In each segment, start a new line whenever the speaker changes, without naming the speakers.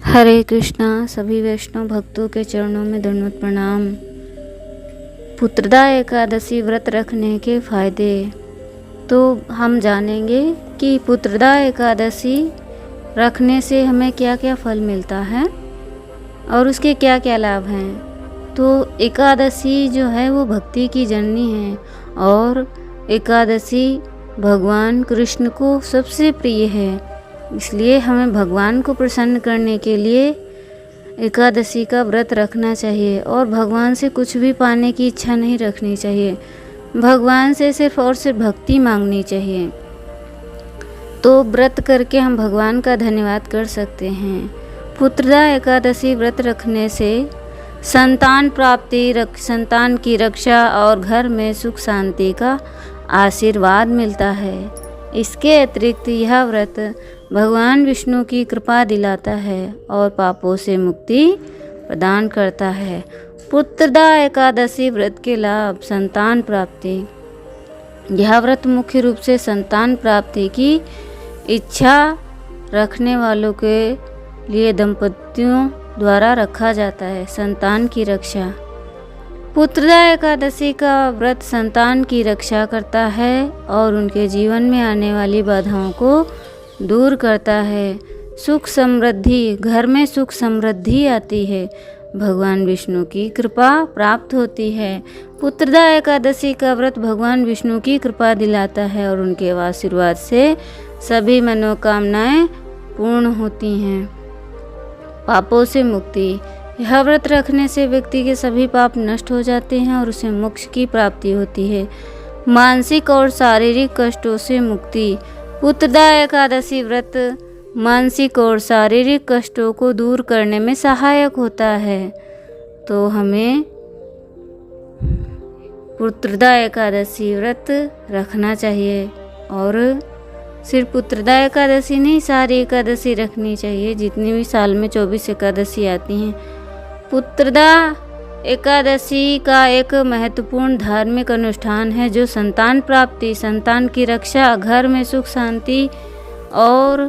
हरे कृष्णा। सभी वैष्णव भक्तों के चरणों में दंडवत प्रणाम। पुत्रदा एकादशी व्रत रखने के फायदे तो हम जानेंगे कि पुत्रदा एकादशी रखने से हमें क्या क्या फल मिलता है और उसके क्या क्या लाभ हैं। तो एकादशी जो है वो भक्ति की जननी है और एकादशी भगवान कृष्ण को सबसे प्रिय है, इसलिए हमें भगवान को प्रसन्न करने के लिए एकादशी का व्रत रखना चाहिए और भगवान से कुछ भी पाने की इच्छा नहीं रखनी चाहिए। भगवान से सिर्फ और सिर्फ भक्ति मांगनी चाहिए। तो व्रत करके हम भगवान का धन्यवाद कर सकते हैं। पुत्रदा एकादशी व्रत रखने से संतान प्राप्ति, संतान की रक्षा और घर में सुख शांति का आशीर्वाद मिलता है। इसके अतिरिक्त यह व्रत भगवान विष्णु की कृपा दिलाता है और पापों से मुक्ति प्रदान करता है। पुत्रदा एकादशी व्रत के लाभ: संतान प्राप्ति। यह व्रत मुख्य रूप से संतान प्राप्ति की इच्छा रखने वालों के लिए दंपतियों द्वारा रखा जाता है। संतान की रक्षा। पुत्रदा एकादशी का व्रत संतान की रक्षा करता है और उनके जीवन में आने वाली बाधाओं को दूर करता है। सुख समृद्धि। घर में सुख समृद्धि आती है। भगवान विष्णु की कृपा प्राप्त होती है। पुत्रदा एकादशी का व्रत भगवान विष्णु की कृपा दिलाता है और उनके आशीर्वाद से सभी मनोकामनाएं पूर्ण होती हैं। पापों से मुक्ति। यह व्रत रखने से व्यक्ति के सभी पाप नष्ट हो जाते हैं और उसे मोक्ष की प्राप्ति होती है। मानसिक और शारीरिक कष्टों से मुक्ति। पुत्रदा एकादशी व्रत मानसिक और शारीरिक कष्टों को दूर करने में सहायक होता है। तो हमें पुत्रदा एकादशी व्रत रखना चाहिए और सिर्फ पुत्रदा एकादशी नहीं, सारी एकादशी रखनी चाहिए, जितनी भी साल में 24 एकादशी आती हैं। पुत्रदा एकादशी का एक महत्वपूर्ण धार्मिक अनुष्ठान है जो संतान प्राप्ति, संतान की रक्षा, घर में सुख शांति और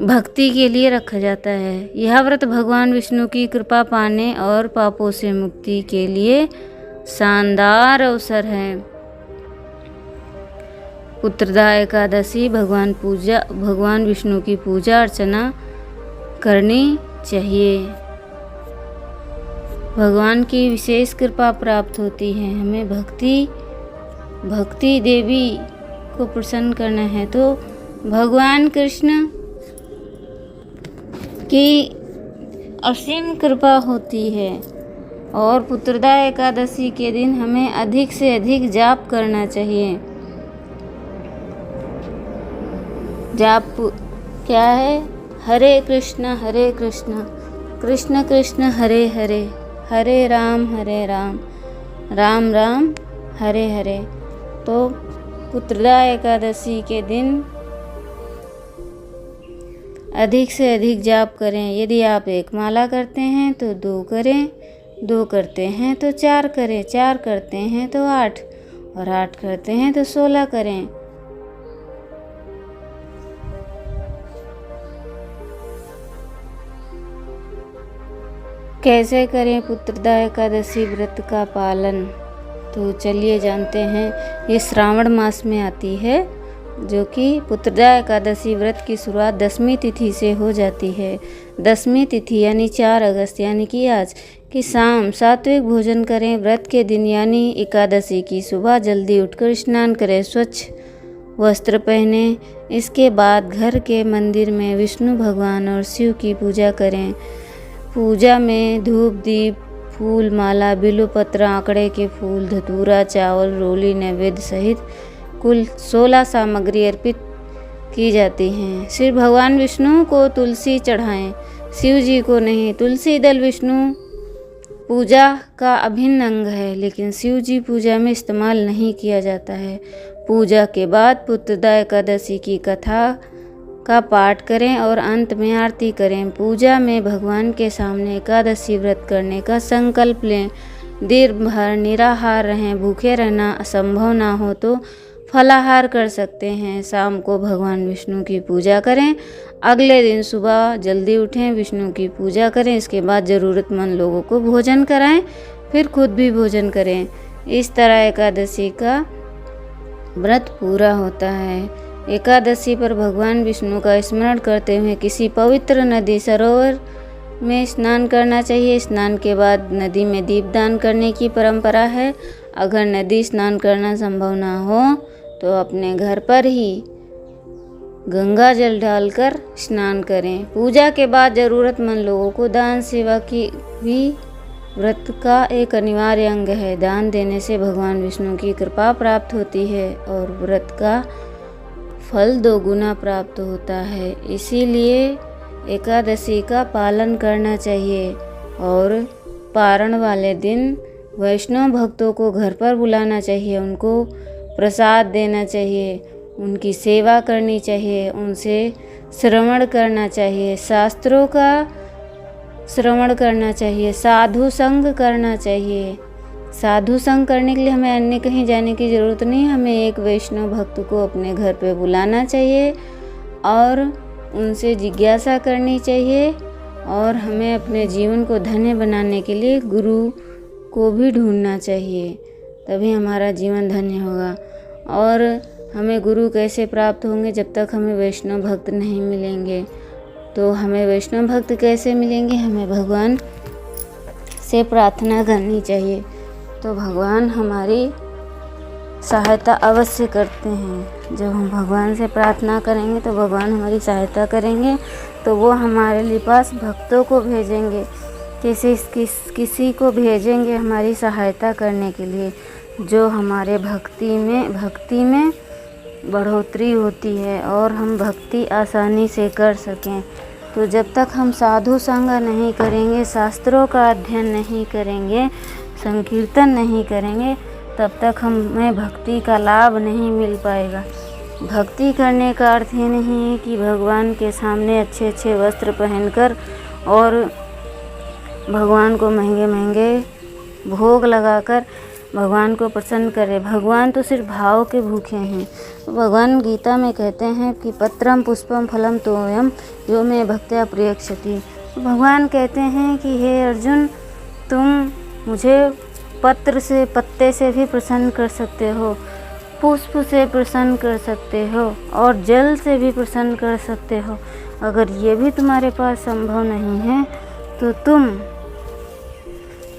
भक्ति के लिए रखा जाता है। यह व्रत भगवान विष्णु की कृपा पाने और पापों से मुक्ति के लिए शानदार अवसर है। पुत्रदा एकादशी भगवान विष्णु की पूजा अर्चना करनी चाहिए। भगवान की विशेष कृपा प्राप्त होती है। हमें भक्ति देवी को प्रसन्न करना है तो भगवान कृष्ण की असीम कृपा होती है। और पुत्रदा एकादशी के दिन हमें अधिक से अधिक जाप करना चाहिए। जाप क्या है? हरे कृष्ण कृष्ण कृष्ण हरे हरे, हरे राम राम राम हरे हरे। तो पुत्रदा एकादशी के दिन अधिक से अधिक जाप करें। यदि आप एक माला करते हैं तो 2 करें, 2 करते हैं तो 4 करें, 4 करते हैं तो 8 और 8 करते हैं तो 16 करें। कैसे करें पुत्रदा एकादशी व्रत का पालन? तो चलिए जानते हैं। ये श्रावण मास में आती है, जो कि पुत्रदा एकादशी व्रत की शुरुआत 10वीं तिथि से हो जाती है। 10वीं तिथि यानी 4 अगस्त यानी कि आज की शाम सात्विक भोजन करें। व्रत के दिन यानी एकादशी की सुबह जल्दी उठकर स्नान करें, स्वच्छ वस्त्र पहने। इसके बाद घर के मंदिर में विष्णु भगवान और शिव की पूजा करें। पूजा में धूप दीप फूल माला बिल्वपत्र आंकड़े के फूल धतूरा चावल रोली नैवेद्य सहित कुल 16 सामग्री अर्पित की जाती हैं। श्री भगवान विष्णु को तुलसी चढ़ाएं, शिव जी को नहीं। तुलसी दल विष्णु पूजा का अभिन्न अंग है, लेकिन शिव जी पूजा में इस्तेमाल नहीं किया जाता है। पूजा के बाद पुत्रदा एकादशी की कथा का पाठ करें और अंत में आरती करें। पूजा में भगवान के सामने एकादशी व्रत करने का संकल्प लें। दिन भर निराहार रहें। भूखे रहना असंभव ना हो तो फलाहार कर सकते हैं। शाम को भगवान विष्णु की पूजा करें। अगले दिन सुबह जल्दी उठें, विष्णु की पूजा करें, इसके बाद ज़रूरतमंद लोगों को भोजन कराएं, फिर खुद भी भोजन करें। इस तरह एकादशी का व्रत पूरा होता है। एकादशी पर भगवान विष्णु का स्मरण करते हुए किसी पवित्र नदी, सरोवर में स्नान करना चाहिए। स्नान के बाद नदी में दीपदान करने की परंपरा है। अगर नदी स्नान करना संभव ना हो तो अपने घर पर ही गंगा जल डालकर स्नान करें। पूजा के बाद ज़रूरतमंद लोगों को दान सेवा की भी व्रत का एक अनिवार्य अंग है। दान देने से भगवान विष्णु की कृपा प्राप्त होती है और व्रत का फल 2 गुना प्राप्त होता है। इसीलिए एकादशी का पालन करना चाहिए और पारण वाले दिन वैष्णव भक्तों को घर पर बुलाना चाहिए, उनको प्रसाद देना चाहिए, उनकी सेवा करनी चाहिए, उनसे श्रवण करना चाहिए, शास्त्रों का श्रवण करना चाहिए, साधु संग करना चाहिए। साधु संग करने के लिए हमें अन्य कहीं जाने की ज़रूरत नहीं, हमें एक वैष्णव भक्त को अपने घर पे बुलाना चाहिए और उनसे जिज्ञासा करनी चाहिए और हमें अपने जीवन को धन्य बनाने के लिए गुरु को भी ढूंढना चाहिए, तभी हमारा जीवन धन्य होगा। और हमें गुरु कैसे प्राप्त होंगे? जब तक हमें वैष्णव भक्त नहीं मिलेंगे। तो हमें वैष्णव भक्त कैसे मिलेंगे? हमें भगवान से प्रार्थना करनी चाहिए, तो भगवान हमारी सहायता अवश्य करते हैं। जब हम भगवान से प्रार्थना करेंगे तो भगवान हमारी सहायता करेंगे, तो वो हमारे लिए पास भक्तों को भेजेंगे, किसी को भेजेंगे हमारी सहायता करने के लिए, जो हमारे भक्ति में बढ़ोतरी होती है और हम भक्ति आसानी से कर सकें। तो जब तक हम साधु संग नहीं करेंगे, शास्त्रों का अध्ययन नहीं करेंगे, संकीर्तन नहीं करेंगे, तब तक हमें भक्ति का लाभ नहीं मिल पाएगा। भक्ति करने का अर्थ ये नहीं है कि भगवान के सामने अच्छे अच्छे वस्त्र पहनकर और भगवान को महंगे महंगे भोग लगाकर भगवान को प्रसन्न करें। भगवान तो सिर्फ भाव के भूखे हैं। भगवान गीता में कहते हैं कि पत्रम पुष्पम फलम तोयम यो में भक्त्या प्रियक्षति। भगवान कहते हैं कि हे अर्जुन, तुम मुझे पत्र से, पत्ते से भी प्रसन्न कर सकते हो, पुष्प से प्रसन्न कर सकते हो और जल से भी प्रसन्न कर सकते हो। अगर ये भी तुम्हारे पास संभव नहीं है तो तुम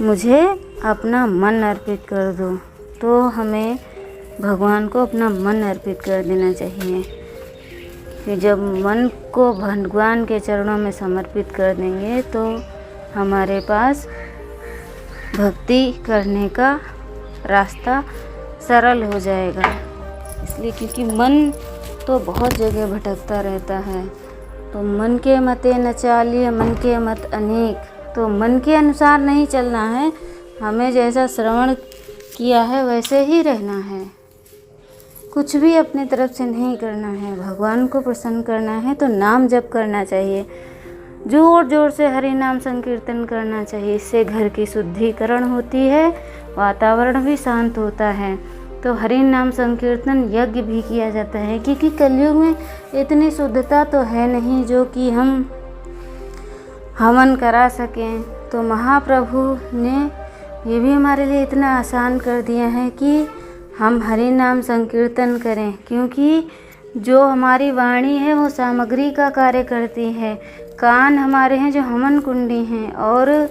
मुझे अपना मन अर्पित कर दो। तो हमें भगवान को अपना मन अर्पित कर देना चाहिए। कि जब मन को भगवान के चरणों में समर्पित कर देंगे तो हमारे पास भक्ति करने का रास्ता सरल हो जाएगा। इसलिए क्योंकि मन तो बहुत जगह भटकता रहता है। तो मन के मते न चालिए, मन के मत अनेक। तो मन के अनुसार नहीं चलना है, हमें जैसा श्रवण किया है वैसे ही रहना है, कुछ भी अपने तरफ से नहीं करना है। भगवान को प्रसन्न करना है तो नाम जप करना चाहिए, जोर जोर से हरि नाम संकीर्तन करना चाहिए। इससे घर की शुद्धिकरण होती है, वातावरण भी शांत होता है। तो हरि नाम संकीर्तन यज्ञ भी किया जाता है, क्योंकि कलयुग में इतनी शुद्धता तो है नहीं जो कि हम हवन करा सकें। तो महाप्रभु ने ये भी हमारे लिए इतना आसान कर दिया है कि हम हरि नाम संकीर्तन करें, क्योंकि जो हमारी वाणी है वो सामग्री का कार्य करती है, कान हमारे हैं जो हवन कुंडी हैं, और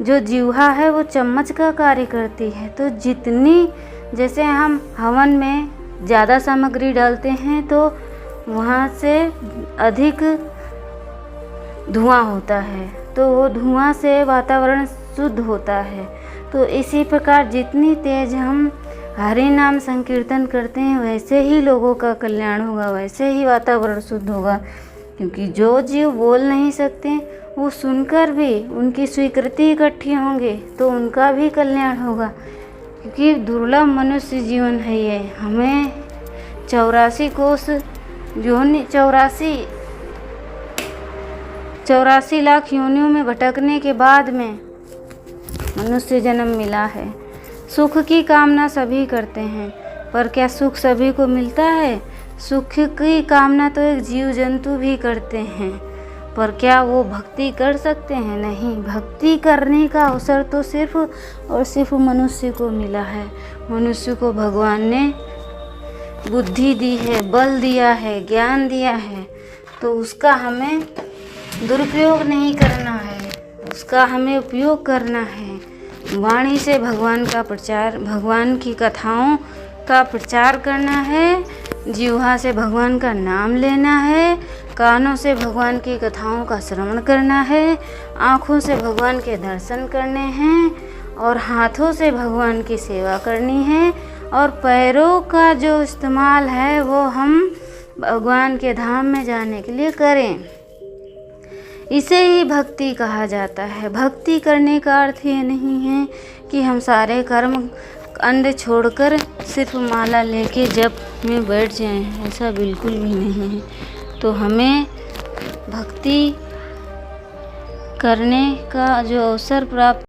जो जीवा है वो चम्मच का कार्य करती है। तो जितनी, जैसे हम हवन में ज़्यादा सामग्री डालते हैं तो वहाँ से अधिक धुआं होता है, तो वो धुआं से वातावरण शुद्ध होता है। तो इसी प्रकार जितनी तेज हम हरि नाम संकीर्तन करते हैं वैसे ही लोगों का कल्याण होगा, वैसे ही वातावरण शुद्ध होगा। क्योंकि जो जीव बोल नहीं सकते वो सुनकर भी उनकी स्वीकृति इकट्ठी होंगे तो उनका भी कल्याण होगा। क्योंकि दुर्लभ मनुष्य जीवन है ये। हमें 84 कोस योनि 84 लाख योनियों में भटकने के बाद में मनुष्य जन्म मिला है। सुख की कामना सभी करते हैं, पर क्या सुख सभी को मिलता है? सुख की कामना तो एक जीव जंतु भी करते हैं, पर क्या वो भक्ति कर सकते हैं? नहीं। भक्ति करने का अवसर तो सिर्फ और सिर्फ मनुष्य को मिला है। मनुष्य को भगवान ने बुद्धि दी है, बल दिया है, ज्ञान दिया है, तो उसका हमें दुरुपयोग नहीं करना है, उसका हमें उपयोग करना है। वाणी से भगवान का प्रचार, भगवान की कथाओं का प्रचार करना है, जिह्वा से भगवान का नाम लेना है, कानों से भगवान की कथाओं का श्रवण करना है, आँखों से भगवान के दर्शन करने हैं, और हाथों से भगवान की सेवा करनी है, और पैरों का जो इस्तेमाल है वो हम भगवान के धाम में जाने के लिए करें। इसे ही भक्ति कहा जाता है। भक्ति करने का अर्थ ये नहीं है कि हम सारे कर्म अंध छोड़कर सिर्फ माला लेके जप में बैठ जाएं, ऐसा बिल्कुल भी नहीं है। तो हमें भक्ति करने का जो अवसर प्राप्त